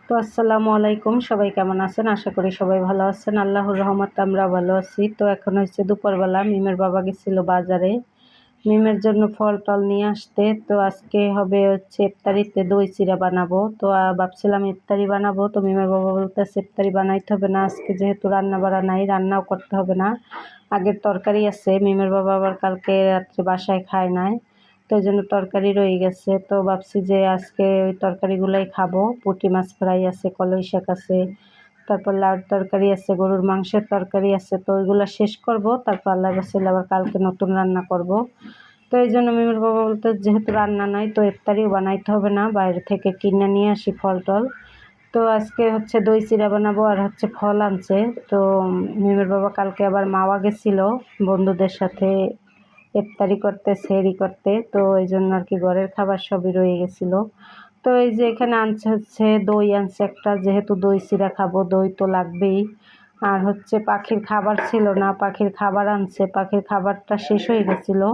তো আসসালামু আলাইকুম, সবাই কেমন আছেন? আশা করি সবাই ভালো আছেন। আল্লাহর রহমতে আমরা ভালো আছি। তো এখন হচ্ছে দুপুরবেলা, মিমের বাবা গেছিল বাজারে মিমের জন্য ফল টল নিয়ে আসতে। তো আজকে হবে হচ্ছে ইফতারিতে দই চিড়া বানাবো। তো ভাবছিলাম ইফতারি বানাবো, তো মিমের বাবা বলতেছে ইফতারি বানাইতে হবে না, আজকে যেহেতু রান্না বাড়া নাই, রান্নাও করতে হবে না, আগের তরকারি আছে। মিমের বাবা আবার কালকে রাত্রে বাসায় খায় নাই, তো ওই জন্য তরকারি রয়ে গেছে। তো ভাবছি যে আজকে ওই তরকারিগুলোই খাবো। পুঁটি মাছ ফ্রাই আছে, কলই শাক আছে, তারপর লাউর তরকারি আছে, গরুর মাংসের তরকারি আছে। তো ওইগুলো শেষ করব, তারপর আল্লাহ বাসাইলে আবার কালকে নতুন রান্না করব। তো এই জন্য মিমের বাবা বলতে যেহেতু রান্না নাই, তো ইফতারিও বানাইতে হবে না, বাইরে থেকে কিনে নিয়ে আসি ফল টল। তো আজকে হচ্ছে দই চিড়া বানাবো, আর হচ্ছে ফল আনছে। তো মিমের বাবা কালকে আবার মাওয়া গেছিল বন্ধুদের সাথে ইফতারি করতে, সেহরি করতে। তো এই জন্য আর কি ঘরের খাবার সবই রয়ে গেছিলো। তো এই যে এখানে আনছে হচ্ছে দই আনছে একটা, যেহেতু দই চিড়া খাবো, দই তো লাগবেই। আর হচ্ছে পাখির খাবার ছিল না, পাখির খাবার আনছে, পাখির খাবারটা শেষ হয়ে গেছিলো।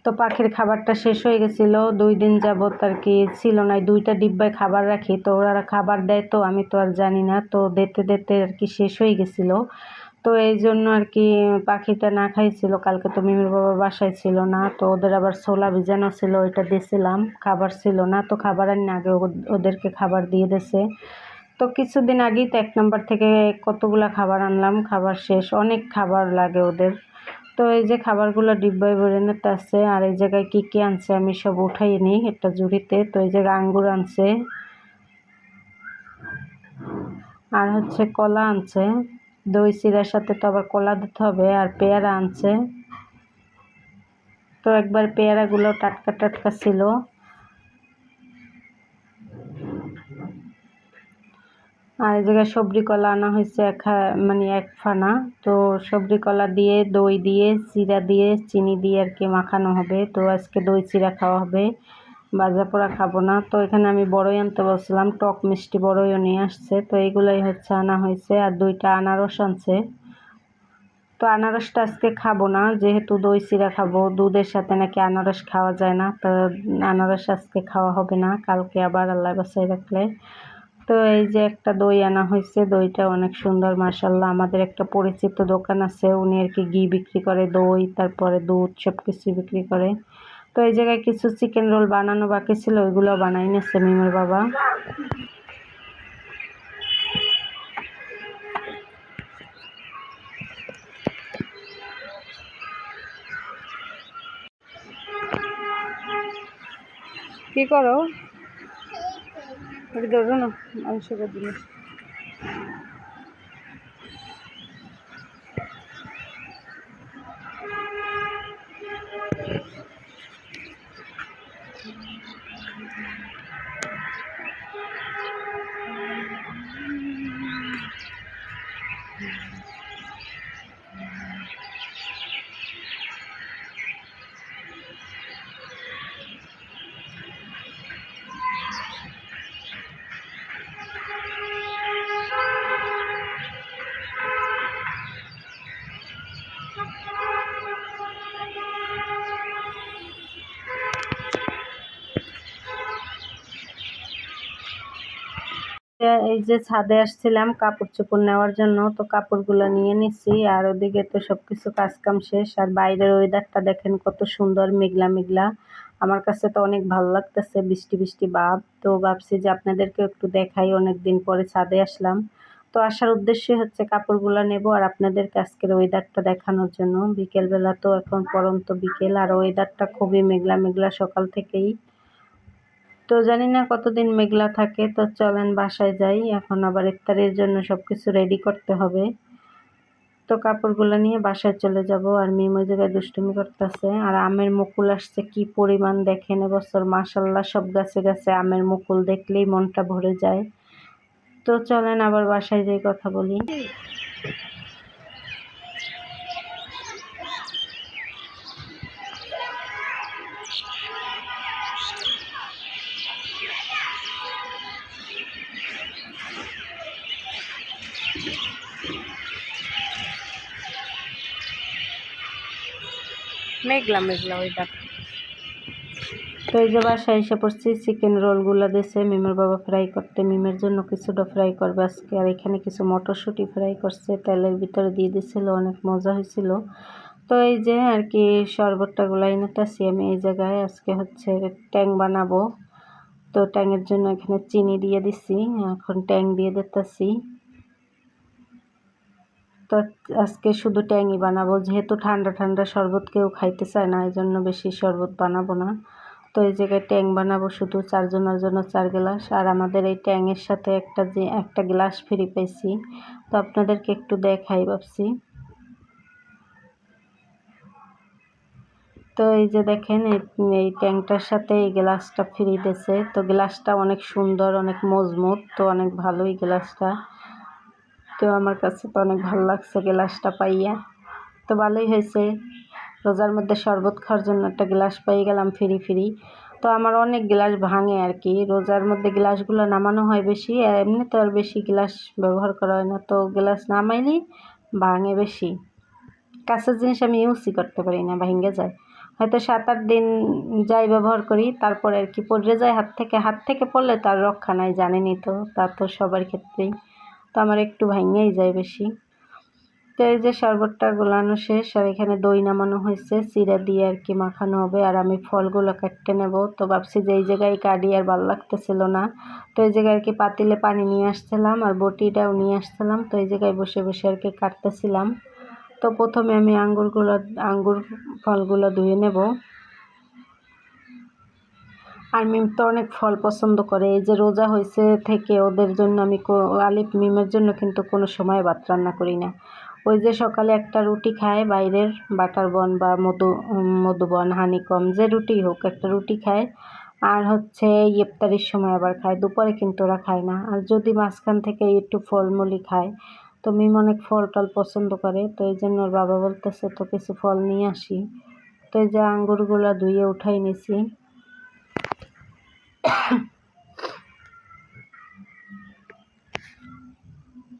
তো পাখির খাবারটা শেষ হয়ে গেছিলো 2 দিন যাবত আর কি ছিল না। 2টা ডিব্বায় খাবার রাখি, তো ওরা খাবার দেয়, তো আমি তো আর জানি না, তো দিতে দিতে আর কি শেষ হয়ে গেছিলো। তো এই জন্য আর কি পাখিটা না খাইছিল। কালকে তো মিমির বাবা বাসায় ছিল না, তো ওদের আবার ছোলা ভিজানো ছিল, ওইটা দিয়েছিলাম, খাবার ছিল না, তো খাবার আনি আগে ওদেরকে খাবার দিয়ে দিয়েছে। তো কিছুদিন আগেই তো 1 নম্বর থেকে কতগুলা খাবার আনলাম, খাবার শেষ, অনেক খাবার লাগে ওদের। তো এই যে খাবারগুলো ডিব্বায় ভরে নিতে আছে। আর এই জায়গায় কী কী আনছে আমি সব উঠাই নিই একটা ঝুড়িতে। তো এই জায়গায় আঙ্গুর আনছে, আর হচ্ছে কলা আনছে, দই চিড়ার সাথে তো আবার কলা দিতে হবে। আর পেয়ারা আনছে, তো একবার পেয়ারাগুলো টাটকা টাটকা ছিল। আর এই জায়গায় সবরি কলা আনা হয়েছে মানে 1 ফানা। তো সবরি কলা দিয়ে, দই দিয়ে, চিড়া দিয়ে, চিনি দিয়ে আর কি মাখানো হবে। তো আজকে দই চিড়া খাওয়া হবে, ভাজা পোড়া খাবো না। তো এখানে আমি বড়ই আনতে বলছিলাম, টক মিষ্টি বড়ইও নিয়ে আসছে। তো এইগুলাই হচ্ছে আনা হয়েছে। আর 2টা আনারস আনছে। তো আনারসটা আজকে খাবো না, যেহেতু দই চিড়া খাবো, দুধের সাথে নাকি আনারস খাওয়া যায় না। তো আনারস আজকে খাওয়া হবে না, কালকে আবার আল্লাহ বাসায় রাখলে। তো এই যে একটা দই আনা হয়েছে, দইটা অনেক সুন্দর মাশাআল্লাহ। আমাদের একটা পরিচিত দোকান আছে, উনি আর কি ঘি বিক্রি করে, দই, তারপরে দুধ, সব কিছু বিক্রি করে। তো এই জায়গায় কিছু চিকেন রোল বানানো বাকি ছিল, ওইগুলো বানাই নিচ্ছে মিমের বাবা। কি করো? ধরো না, মাংস জিনিস। এই যে ছাদে আসছিলাম কাপড় চোপড় নেওয়ার জন্য, তো কাপড়গুলো নিয়ে নিচ্ছি। আর ওদিকে তো সবকিছু কাজকাম শেষ। আর বাইরের ওয়েদারটা দেখেন কত সুন্দর, মেঘলা মেঘলা। আমার কাছে তো অনেক ভালো লাগতেছে, বৃষ্টি বৃষ্টি ভাব। তো ভাবছি যে আপনাদেরকে একটু দেখাই, অনেক দিন পরে ছাদে আসলাম। তো আসার উদ্দেশ্যে হচ্ছে কাপড়গুলো নেব আর আপনাদেরকে আজকের ওয়েদারটা দেখানোর জন্য। বিকেলবেলা তো এখন পরন্ত বিকেল, আর ওয়েদারটা খুবই মেঘলা মেঘলা সকাল থেকেই। তো জানি না কতদিন মেঘলা থাকে। তো চলেন বাসায় যাই, এখন আবার ইফতারের জন্য সব কিছু রেডি করতে হবে। তো কাপড়গুলো নিয়ে বাসায় চলে যাব। আর মিম ওই জায়গায় দুষ্টুমি করতেছে। আর আমের মুকুল আসছে কি পরিমাণ দেখেন এবছর, মাশাল্লাহ, সব গাছে গাছে আমের মুকুল, দেখলেই মনটা ভরে যায়। তো চলেন আবার বাসায় যাই, কথা বলি। মেঘলা মেঘলা ওয়েদার। তো এই যে বাসায় এসে পড়ছি, চিকেন রোলগুলো দিয়েছে মিমের বাবা ফ্রাই করতে, মিমের জন্য কিছুটা ফ্রাই করবে আজকে। আর এখানে কিছু মটরশুঁটি ফ্রাই করছে, তেলের ভিতরে দিয়ে দিয়েছিল, অনেক মজা হয়েছিল। তো এই যে আর কি শরবতটা গুলাই নিতেছি আমি এই জায়গায়। আজকে হচ্ছে ট্যাং বানাবো, তো ট্যাংয়ের জন্য এখানে চিনি দিয়ে দিছি, এখন ট্যাং দিয়ে দিতেছি। তো আজকে শুধু ট্যাংই বানাবো, যেহেতু ঠান্ডা ঠান্ডা শরবত কেউ খাইতে চায় না, এই জন্য বেশি শরবত বানাবো না। তো এই জায়গায় ট্যাং বানাবো শুধু, 4 জনের জন্য 4 গ্লাস। আর আমাদের এই ট্যাংয়ের সাথে একটা গ্লাস ফ্রি পাইছি, তো আপনাদেরকে একটু দেখাই ভাবছি। তো এই যে দেখেন এই ট্যাংটার সাথে এই গ্লাসটা ফ্রি দিয়েছে। তো গ্লাসটা অনেক সুন্দর, অনেক মজবুত, তো অনেক ভালোই গ্লাসটা। তো আমার কাছে তো অনেক ভালো লাগছে গ্লাসটা পাইয়া, তো ভালোই হয়েছে। রোজার মধ্যে শরবত খাওয়ার জন্য একটা গ্লাস পেয়ে গেলাম ফ্রি ফ্রি। তো আমার অনেক গ্লাস ভাঙে আর কি, রোজার মধ্যে গ্লাসগুলো নামানো হয় বেশি, আর এমনি তো আর বেশি গ্লাস ব্যবহার করা হয় না, তো গ্লাস নামাইলেই ভাঙে বেশি। কাঁচের জিনিস আমি ইউজই করতে পারি না, ভেঙে যায়। হয়তো 7-8 দিন যাই ব্যবহার করি, তারপরে আর কি পড়ে যায় হাত থেকে পড়লে তার রক্ষা নাই, জানেনই তো, তা তো সবার ক্ষেত্রেই। তো আমার একটু ভেঙেই যায় বেশি। তো এই যে শরবতটা গোলানো শেষ, আর এখানে দই নামানো হয়েছে, চিড়া দিয়ে আর কি মাখানো হবে। আর আমি ফলগুলো কাটতে নেব, তো ভাবছি যে এই জায়গায় কাটি, আর ভালো লাগতেছিল না। তো এই জায়গায় আর কি পাতিলে পানি নিয়ে আসছিলাম, আর বটিটাও নিয়ে আসছিলাম। তো এই জায়গায় বসে বসে আর কি কাটতেছিলাম। তো প্রথমে আমি আঙ্গুর ফলগুলো ধুয়ে নেব। আর মিম তো অনেক ফল পছন্দ করে, এই যে রোজা হয়েছে থেকে ওদের জন্য আমি আলিফ মিমের জন্য কিন্তু কোনো সময় ভাত রান্না করি না। ওই যে সকালে একটা রুটি খায় বাইরের, বাটার বন বা মধুবন, হানিকম, যে রুটি হোক একটা রুটি খায়। আর হচ্ছে ইফতারির সময় আবার খায়, দুপুরে কিন্তু ওরা খায় না। আর যদি মাঝখান থেকে একটু ফলমূলই খায়। তো মিম অনেক ফল টল পছন্দ করে, তো এই জন্য ওর বাবা বলতেছে তো কিছু ফল নিয়ে আসি। তো এই যে আঙ্গুরগুলো ধুয়ে উঠাই নিছি।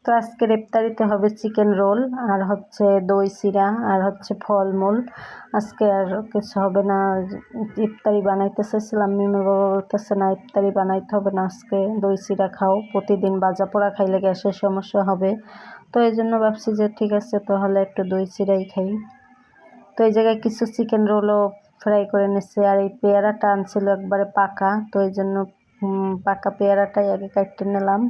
তো আজকের ইফতারিতে হবে চিকেন রোল, আর হচ্ছে দই চিড়া, আর হচ্ছে ফলমূল। আজকে আর কিছু হবে না। ইফতারি বানাইতে চাইছিলাম, মিমের বাবা বলতেছে না ইফতারি বানাইতে হবে না, আজকে দই চিড়া খাও, প্রতিদিন ভাজা পোড়া খাইলে গ্যাসের সমস্যা হবে। তো এই জন্য ভাবছি যে ঠিক আছে তাহলে একটু দই চিড়াই খাই। তো এই জায়গায় কিছু চিকেন রোলও ফ্রাই করে নিচ্ছে। আর এই পেয়ারাটা আনছিল একবারে পাকা, তো এই জন্য পাকা পেয়ারাটাই আগে কাটতে নিলাম।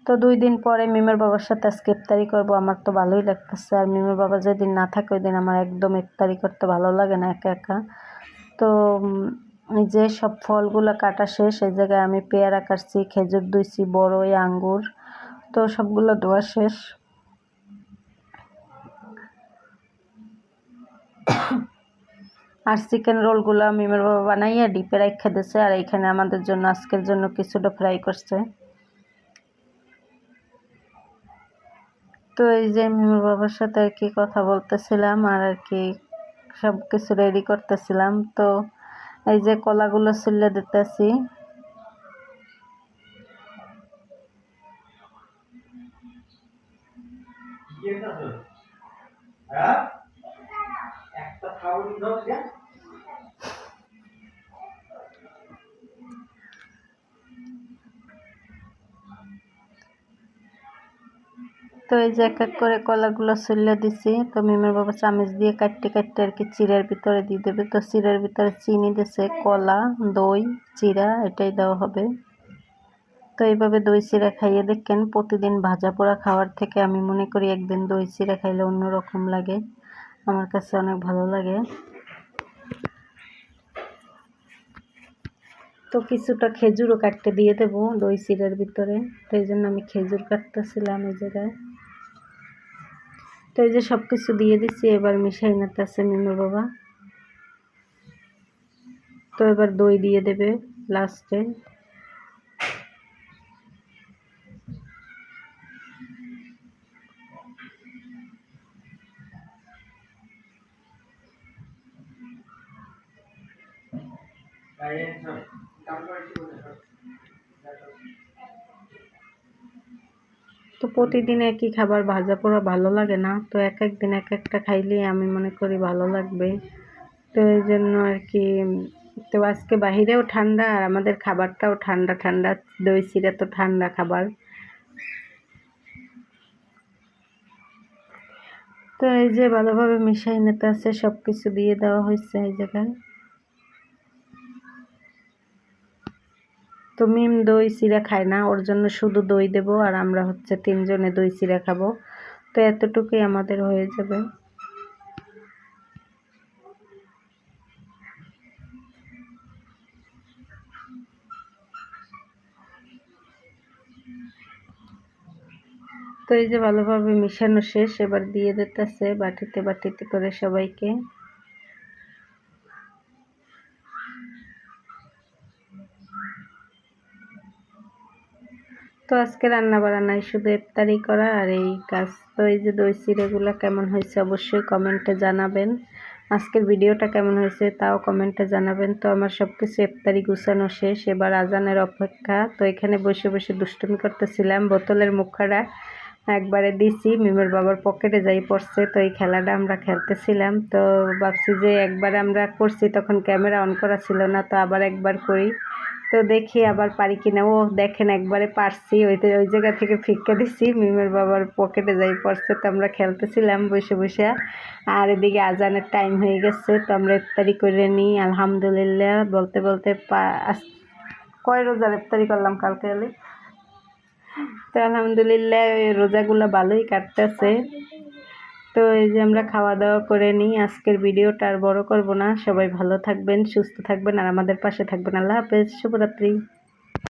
তো 2 দিন পরে মিমের বাবার সাথে আজকে ইফতারি করবো, আমার তো ভালোই লাগতেছে। আর মিমের বাবা যেদিন না থাকে ওই দিন আমার একদম ইফতারি করতে ভালো লাগে না একা একা। তো এই যে সব ফলগুলো কাটা শেষ, এই জায়গায় আমি পেয়ারা কাটছি, খেজুর ধুইছি, বড়ই, আঙ্গুর, তো সবগুলো ধোয়া শেষ। আর চিকেন রোলগুলো মিমের বাবা বানাইয়া ডিপে রাখা দিয়েছে, আর এইখানে আমাদের জন্য আজকের জন্য কিছুটা ফ্রাই করছে। তো এই যে মিমের বাবার সাথে আর কি কথা বলতেছিলাম, আর কি সব কিছু রেডি করতেছিলাম। তো এই যে কলাগুলো ছুলে দিতেছি। তো এই যে এক এক করে কলাগুলো ছুলে দিছি। তো মিমের বাবা চামচ দিয়ে কাটতে কাটতে আর কি চিড়ার ভিতরে দিয়ে দেবে। তো চিড়ার ভিতরে চিনি দিছে, কলা, দই, চিড়া এটাই দেওয়া হবে। তো এইভাবে দই চিড়া খাইয়ে দেখেন, প্রতিদিন ভাজা পোড়া খাওয়ার থেকে আমি মনে করি একদিন দই চিড়া খাইলে অন্যরকম লাগে, আমার কাছে অনেক ভালো লাগে। তো কিছুটা খেজুরও কাটতে দিয়ে দেবো দই চিড়ার ভিতরে, তো এই জন্য আমি খেজুর কাটতেছিলাম এই জায়গায়। তো এই যে সব কিছু দিয়ে দিচ্ছি, এবার মিশাই নিতেছে মিমের বাবা। তো এবার দই দিয়ে দেবে লাস্টে। তো প্রতিদিন একই খাবার ভাজা পোড়া ভালো লাগে না, তো এক এক দিন এক একটা খাইলেই আমি মনে করি ভালো লাগবে। তো এই জন্য আর কি। তো আজকে বাহিরেও ঠান্ডা আর আমাদের খাবারটাও ঠান্ডা ঠান্ডা, দই চিড়া তো ঠান্ডা খাবার। তো এই যে ভালোভাবে মিশাই নিতে আছে, সব কিছু দিয়ে দেওয়া হয়েছে এই জায়গায়। তো মিম দই চিড়া খায় না, ওর জন্য শুধু দই দেব, আর আমরা হচ্ছে 3 জনে দই চিড়া খাবো। তো এতটুকুই আমাদের হয়ে যাবে। তো এই যে ভালোভাবে মিশানো শেষ, এবার দিয়ে দিতেছে বাটিতে বাটিতে করে সবাইকে। তো আজকে রান্না বান্না নাই, শুধু ইফতারি করা আর এই কাজ। তো এই যে দই চিড়েগুলো কেমন হয়েছে অবশ্যই কমেন্টে জানাবেন। আজকের ভিডিওটা কেমন হয়েছে তাও কমেন্টে জানাবেন। তো আমার সব কিছু ইফতারি গুছানো শেষ, এবার আজানের অপেক্ষা। তো এখানে বসে বসে দুষ্টুমি করতেছিলাম, বোতলের মুখটা একবারে দিছি, মিমের বাবার পকেটে যাই পড়ছে। তো এই খেলাটা আমরা খেলতেছিলাম, তো ভাবছি যে একবার আমরা করছি তখন ক্যামেরা অন করা ছিল না, তো আবার একবার করি। তো দেখি আবার পারি কিনা। ও দেখেন একবারে পারছি, ওই জায়গা থেকে ফিক্কা দিছি, মিমের বাবার পকেটে যাই পড়ছে। তো আমরা খেলতেছিলাম বসে বসে, আর এদিকে আজানের টাইম হয়ে গেছে। তো আমরা ইফতারি করে নিই আলহামদুলিল্লাহ। বলতে বলতে কয় রোজার ইফতারি করলাম কালকে এলে। তো আলহামদুলিল্লাহ রোজাগুলো ভালোই কাটতেছে। তো এই যে আমরা খাওয়া দাওয়া করে নিই। আজকের ভিডিওটা আর বড় করব না। সবাই ভালো থাকবেন, সুস্থ থাকবেন আর আমাদের পাশে থাকবেন। আল্লাহ হাফেজ, শুভরাত্রি।